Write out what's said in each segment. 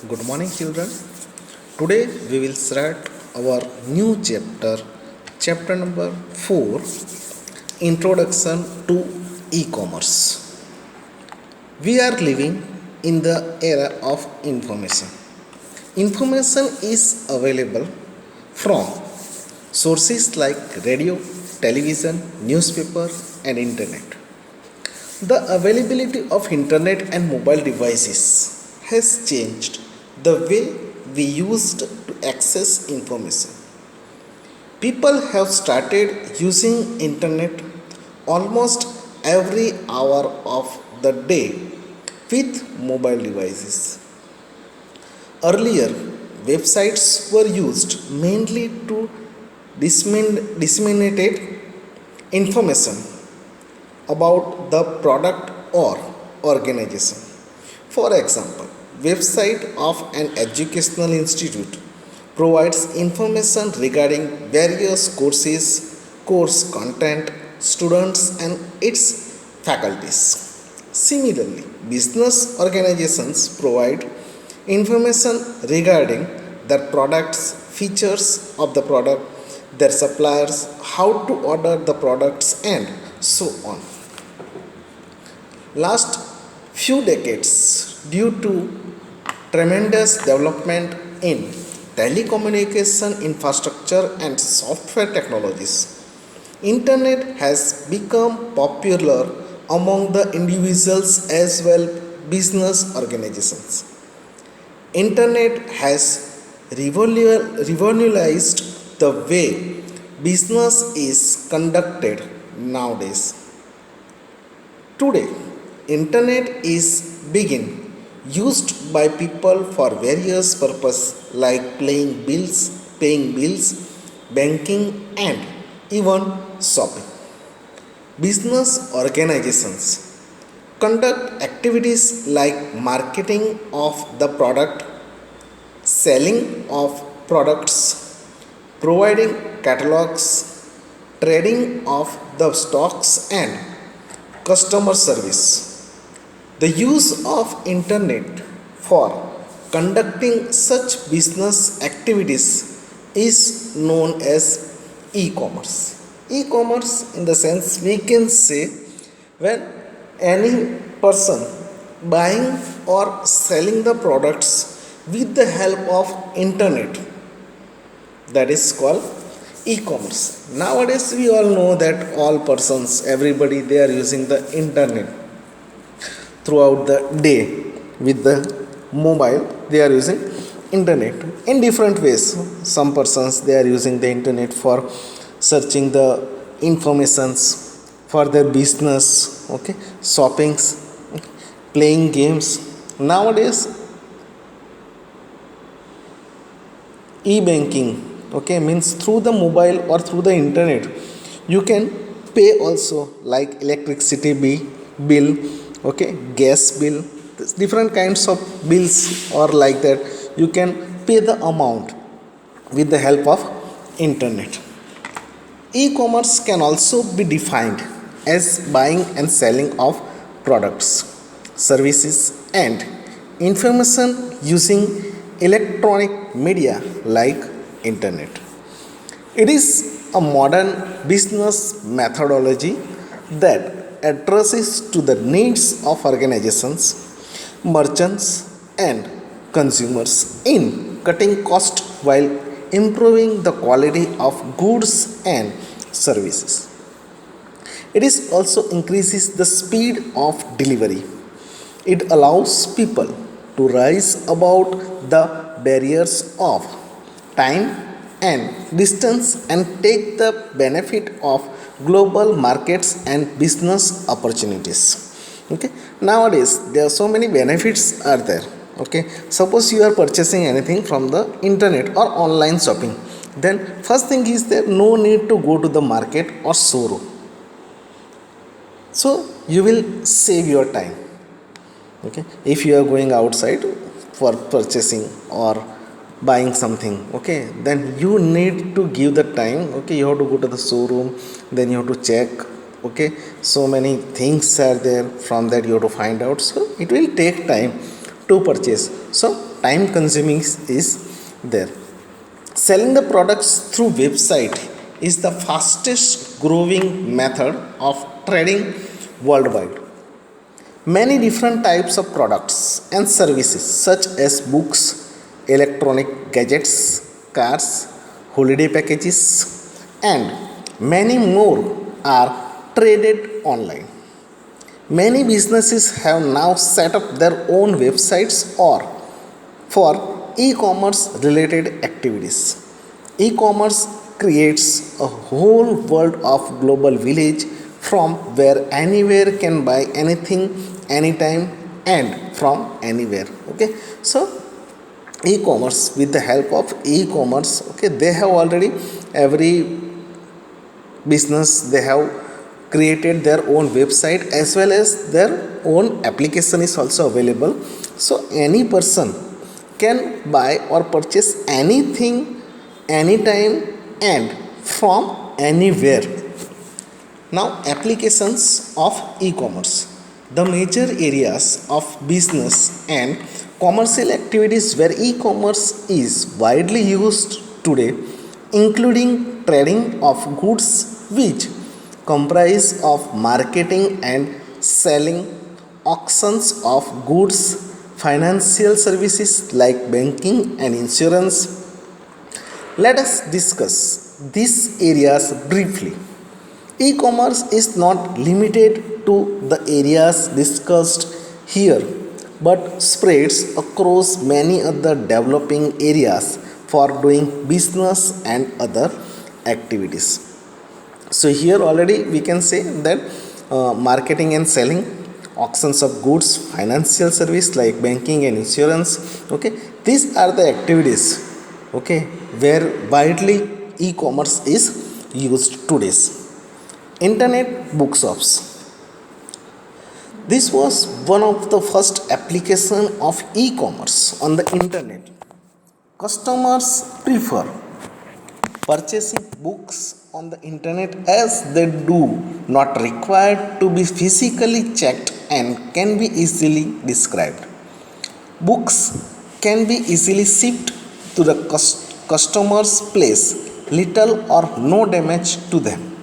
Good morning, children. Today we will start our new chapter, chapter number 4, Introduction to E Commerce. We are living in the era of information. Information is available from sources like radio, television, newspaper, and internet. The availability of internet and mobile devices has changed the way we used to access information. People have started using internet almost every hour of the day with mobile devices. Earlier, websites were used mainly to disseminate information about the product or organization. For example, website of an educational institute provides information regarding various courses, course content, students and its faculties. Similarly, business organizations provide information regarding their products, features of the product, their suppliers, how to order the products and so on. Last few decades, due to tremendous development in telecommunication infrastructure and software technologies, internet has become popular among the individuals as well business organizations. Internet has revolutionized the way business is conducted nowadays. Today, internet is being used by people for various purposes like paying bills, banking and even shopping. Business organizations conduct activities like marketing of the product, selling of products, providing catalogs, trading of the stocks and customer service. The use of internet for conducting such business activities is known as e-commerce. E-commerce in the sense we can say when any person buying or selling the products with the help of internet, that is called e-commerce. Nowadays we all know that all persons, everybody, they are using the internet throughout the day. With the mobile they are using internet in different ways. Some persons, they are using the internet for searching the informations for their business, okay, shoppings, okay, playing games. Nowadays e-banking, okay, means through the mobile or through the internet you can pay also, like electricity bill, okay, gas bill, different kinds of bills or like that you can pay the amount with the help of internet. E-commerce can also be defined as buying and selling of products, services and information using electronic media like internet. It is a modern business methodology that addresses to the needs of organizations, merchants and consumers in cutting cost while improving the quality of goods and services. It is also increases the speed of delivery. It allows people to rise about the barriers of time and distance and take the benefit of global markets and business opportunities. Okay, nowadays there are so many benefits are there. Okay, suppose you are purchasing anything from the internet or online shopping, then first thing is there no need to go to the market or showroom, so you will save your time. Okay, if you are going outside for purchasing or buying something, okay, then you need to give the time. Okay, you have to go to the showroom, then you have to check, okay, so many things are there, from that you have to find out, so it will take time to purchase. So time consuming is there. Selling the products through website is the fastest growing method of trading worldwide. Many different types of products and services such as books, electronic gadgets, cars, holiday packages, and many more are traded online. Many businesses have now set up their own websites or for e-commerce related activities. E-commerce creates a whole world of global village from where anywhere can buy anything anytime and from anywhere. Okay, so e-commerce, with the help of e-commerce, okay, they have already, every business, they have created their own website as well as their own application is also available. So any person can buy or purchase anything anytime and from anywhere. Now, applications of e-commerce. The major areas of business and commercial activities where e-commerce is widely used today, including trading of goods, which comprise of marketing and selling, auctions of goods, financial services like banking and insurance. Let us discuss these areas briefly. E-commerce is not limited to the areas discussed here but spreads across many other developing areas for doing business and other activities. So here already we can say that marketing and selling, auctions of goods, financial service like banking and insurance, okay, these are the activities, okay, where widely e-commerce is used today. Internet bookshops. This was one of the first application of e-commerce on the internet. Customers prefer purchasing books on the internet as they do not require to be physically checked and can be easily described. Books can be easily shipped to the customer's place, little or no damage to them.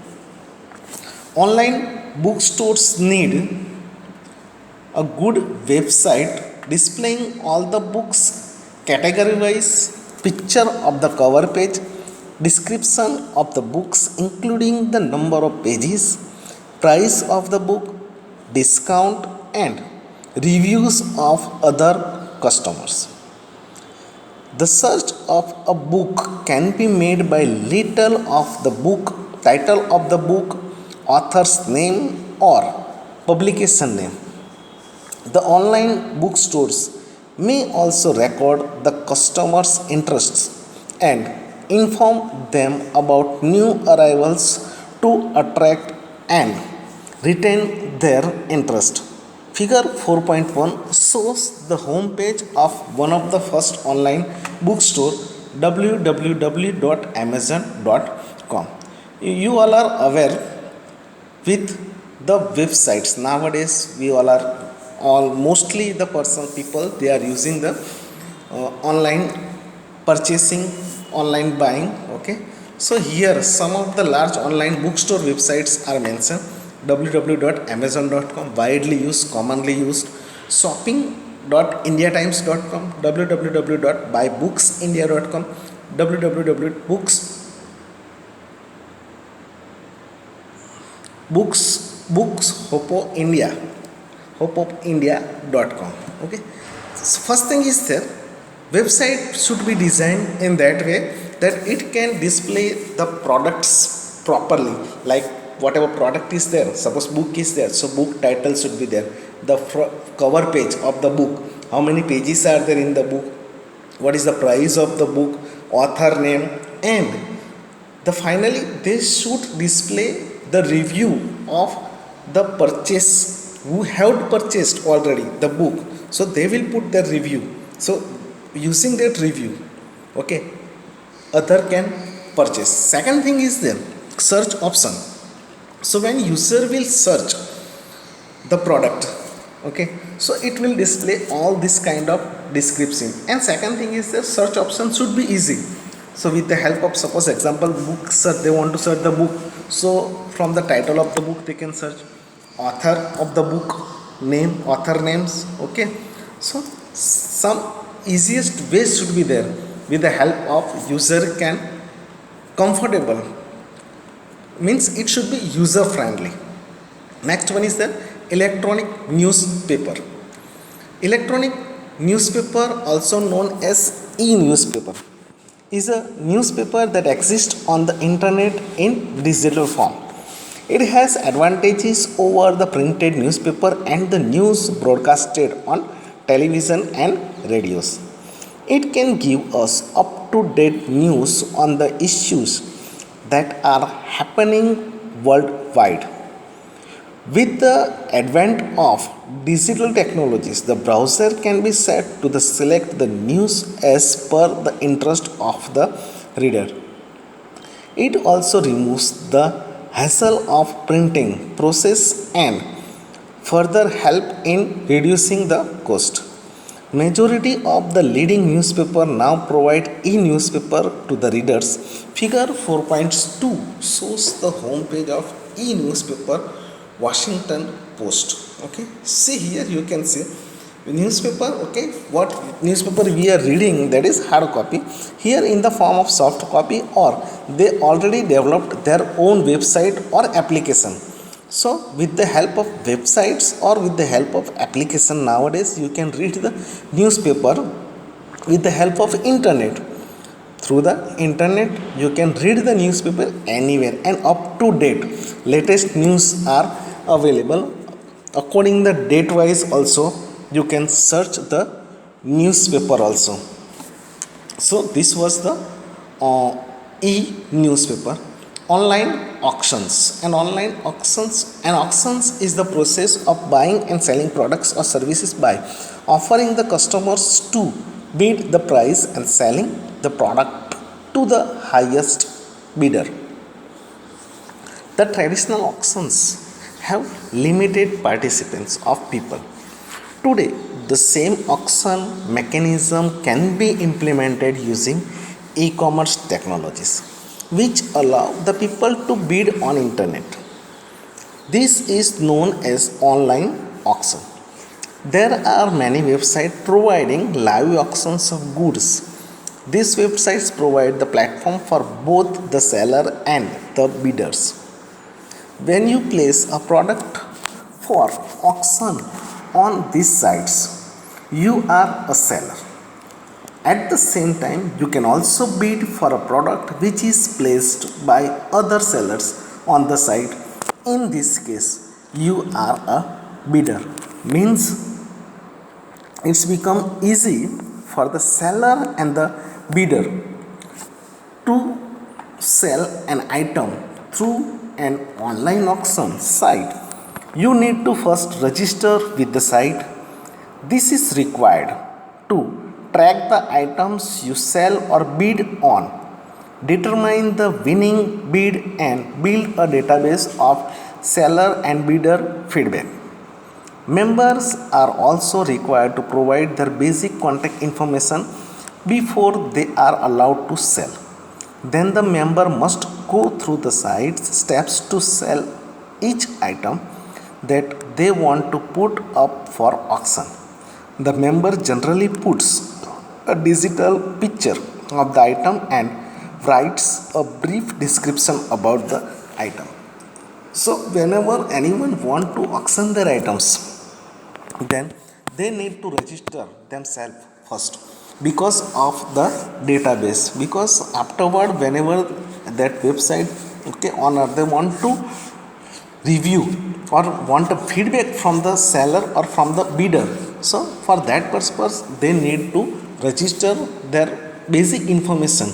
Online bookstores need a good website displaying all the books category wise, picture of the cover page, description of the books including the number of pages, price of the book, discount, and reviews of other customers. The search of a book can be made by title of the book, author's name, or publication name. The online bookstores may also record the customer's interests and inform them about new arrivals to attract and retain their interest. Figure 4.1 shows the home page of one of the first online bookstore, www.amazon.com. You all are aware with the websites nowadays. We all mostly the people, they are using the online purchasing, online buying. Okay, so here some of the large online bookstore websites are mentioned: www.amazon.com, widely used, commonly used; shopping.indiatimes.com, www.buybooksindia.com, hopoindia.com. Okay, so first thing is that website should be designed in that way that it can display the products properly, like whatever product is there. Suppose book is there, so book title should be there, the cover page of the book, how many pages are there in the book, what is the price of the book, author name, and finally they should display the review of the purchase who have purchased already the book, so they will put their review. So using that review, okay, other can purchase. Second thing is the search option. So when user will search the product, okay, so it will display all this kind of description. And second thing is the search option should be easy. So with the help of, suppose example, book search, they want to search the book, so from the title of the book they can search, author of the book name, author names. Okay, so some easiest ways should be there. With the help of user can comfortable, means it should be user friendly. Next one is the electronic newspaper. Electronic newspaper, also known as e-newspaper, is a newspaper that exists on the internet in digital form. It has advantages over the printed newspaper and the news broadcasted on television and radios. It can give us up to date news on the issues that are happening worldwide. With the advent of digital technologies, the browser can be set to select the news as per the interest of the reader. It also removes the hassle of printing process and further help in reducing the cost. Majority of the leading newspaper now provide e-newspaper to the readers. Figure 4.2 shows the home page of e-newspaper Washington Post. Okay, see here you can see the newspaper. Okay, what newspaper we are reading, that is hard copy. Here in the form of soft copy, or they already developed their own website or application. So with the help of websites or with the help of application, nowadays you can read the newspaper with the help of internet. Through the internet you can read the newspaper anywhere, and up to date latest news are available. According the date wise also you can search the newspaper also. So this was the e-newspaper. Online auctions. Auctions is the process of buying and selling products or services by offering the customers to bid the price and selling the product to the highest bidder. The traditional auctions have limited participants of people. Today, the same auction mechanism can be implemented using e-commerce technologies, which allow the people to bid on internet. This is known as online auction. There are many websites providing live auctions of goods. These websites provide the platform for both the seller and the bidders. When you place a product for auction on these sites, you are a seller. At the same time, you can also bid for a product which is placed by other sellers on the site. In this case, you are a bidder. Means it's become easy for the seller and the bidder to sell an item through an online auction site. You need to first register with the site. This is required to track the items you sell or bid on, determine the winning bid, and build a database of seller and bidder feedback. Members are also required to provide their basic contact information before they are allowed to sell. Then the member must go through the site's steps to sell each item that they want to put up for auction. The member generally puts a digital picture of the item and writes a brief description about the item. So whenever anyone want to auction their items, then they need to register themselves first because of the database. Because afterward, whenever that website owner they want to review or want a feedback from the seller or from the bidder, so for that purpose they need to register their basic information.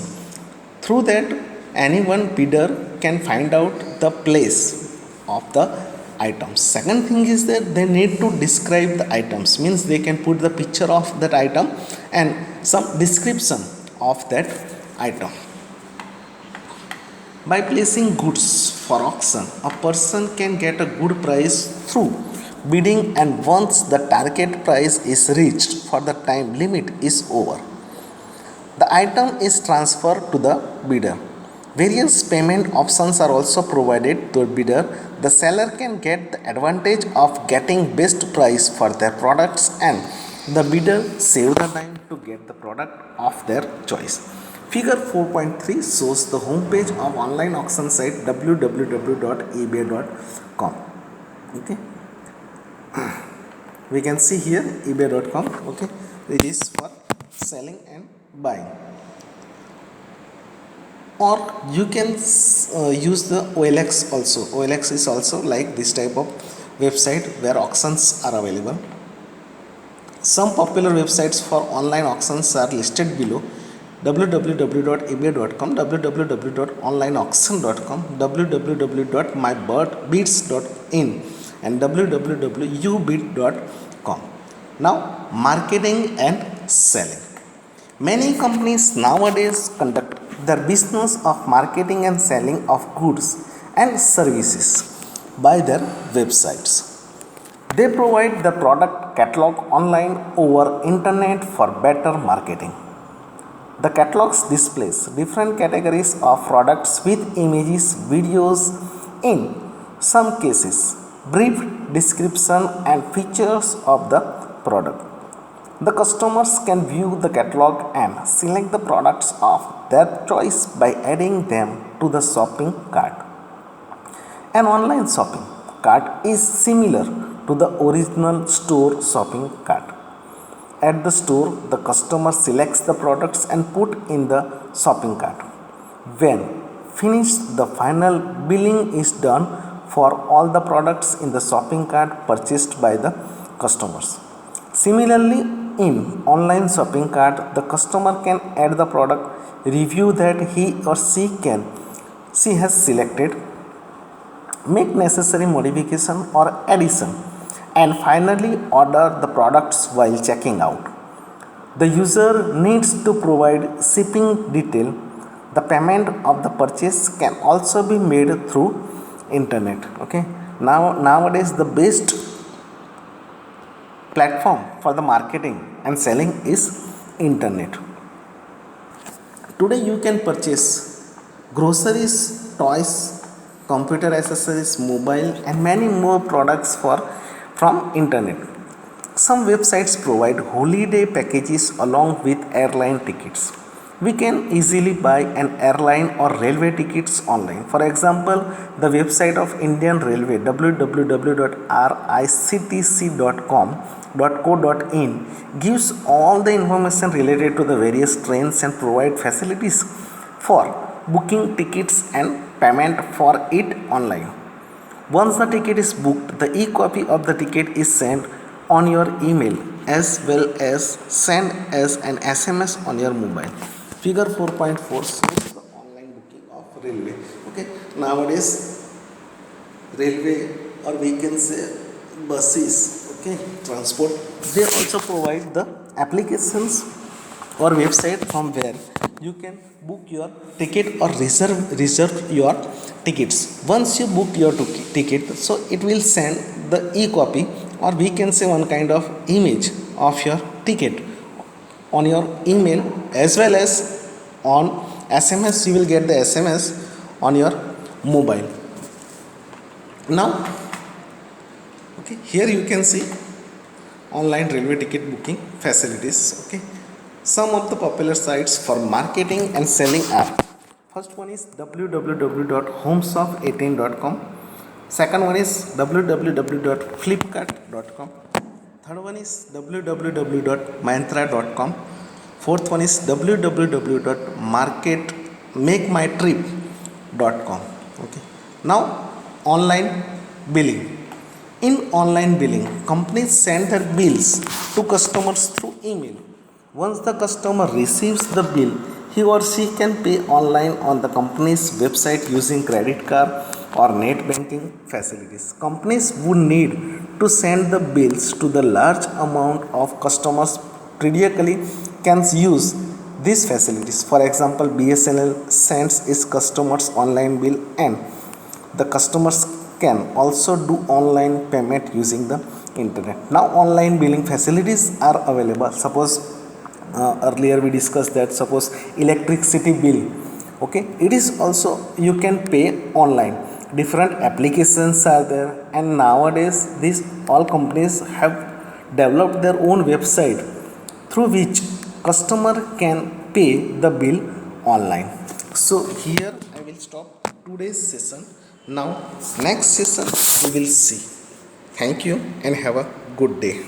Through that, any one bidder can find out the place of the items. Second thing is that they need to describe the items, means they can put the picture of that item and some description of that item. By placing goods for auction, a person can get a good price through bidding, and once the target price is reached for the time limit is over, the item is transferred to the bidder. Various payment options are also provided to a bidder. The seller can get the advantage of getting best price for their products, and the bidder save the time to get the product of their choice. Figure 4.3 shows the homepage of online auction site www.ebay.com. Okay, we can see here ebay.com. Okay, it is for selling and buying, or you can use the OLX also. OLX is also like this type of website where auctions are available. Some popular websites for online auctions are listed below: www.ebay.com, www.onlineauction.com, www.mybids.in, and www.ubid.com. Now, marketing and selling. Many companies nowadays conduct their business of marketing and selling of goods and services by their websites. They provide the product catalog online over internet for better marketing. The catalogs displays different categories of products with images, videos, in some cases, brief description and features of the product. The customers can view the catalog and select the products of their choice by adding them to the shopping cart. An online shopping cart is similar to the original store shopping cart. At the store, the customer selects the products and put in the shopping cart. When finished, the final billing is done for all the products in the shopping cart purchased by the customers. Similarly, in online shopping cart, the customer can add the product, review that he or she has selected, make necessary modification or addition, and finally order the products while checking out. The user needs to provide shipping detail. The payment of the purchase can also be made through internet. Okay. Nowadays the best platform for the marketing and selling is internet. Today you can purchase groceries, toys, computer accessories, mobile, and many more products from internet. Some websites provide holiday packages along with airline tickets. We can easily buy an airline or railway tickets online. For example, the website of Indian Railway www.rictc.com.co.in gives all the information related to the various trains and provide facilities for booking tickets and payment for it online. Once the ticket is booked, the e-copy of the ticket is sent on your email as well as sent as an SMS on your mobile. Figure 4.4 shows the online booking of railway. Okay, nowadays railway, or we can say buses, okay, transport, they also provide the applications or website from where you can book your ticket or reserve your tickets. Once you book your ticket, so it will send the e-copy, or we can say one kind of image of your ticket on your email as well as on SMS. You will get the SMS on your mobile. Now, okay, here you can see online railway ticket booking facilities. Okay, some of the popular sites for marketing and selling are: first one is www.homeshop18.com. Second one is www.flipkart.com. Third one is www.myntra.com. Fourth one is www.makemytrip.com. Okay. Now, online billing. In online billing, companies send their bills to customers through email. Once the customer receives the bill, he or she can pay online on the company's website using credit card or net banking facilities. Companies would need to send the bills to the large amount of customers periodically can use these facilities. For example, BSNL sends its customers online bill, and the customers can also do online payment using the internet. Now online billing facilities are available. Suppose earlier we discussed that, suppose electricity bill, okay, it is also you can pay online. Different applications are there, and nowadays these all companies have developed their own website through which customer can pay the bill online. So here I will stop today's session. Now next session we will see. Thank you and have a good day.